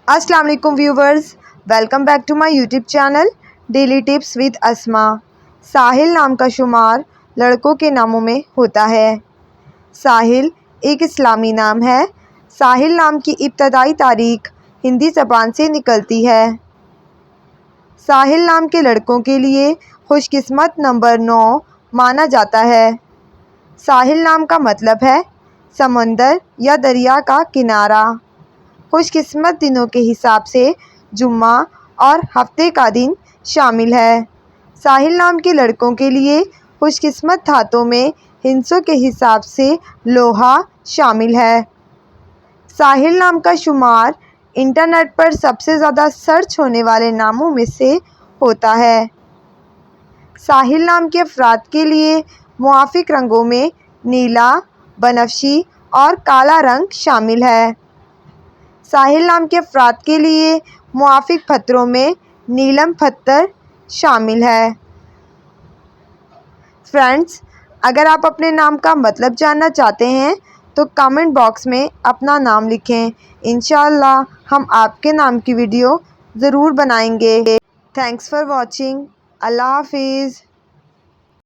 अस्सलाम वालेकुम viewers, welcome back to my YouTube channel daily tips with Asma. Sahil नाम का शुमार लड़कों के नामों में होता है। साहिल एक इस्लामी नाम है। साहिल नाम की इब्तदाई तारीख हिंदी ज़बान से निकलती है। साहिल नाम के लड़कों के लिए खुशकिस्मत नंबर 9 माना जाता है। साहिल नाम का मतलब है समंदर या दरिया का किनारा। खुशकिस्मत दिनों के हिसाब से जुम्मा और हफ्ते का दिन शामिल है। साहिल नाम के लड़कों के लिए खुशकिस्मत धातों में हिंसों के हिसाब से लोहा शामिल है। साहिल नाम का शुमार इंटरनेट पर सबसे ज़्यादा सर्च होने वाले नामों में से होता है। साहिल नाम के अफराद के लिए मुआफ़िक रंगों में नीला, बनफशी और काला रंग शामिल है। साहिल नाम के अफराद के लिए मुआफ़िक पत्थरों में नीलम पत्थर शामिल है। फ्रेंड्स, अगर आप अपने नाम का मतलब जानना चाहते हैं तो कमेंट बॉक्स में अपना नाम लिखें। इंशाअल्लाह हम आपके नाम की वीडियो ज़रूर बनाएंगे। Thanks for watching. अल्लाह हाफिज़।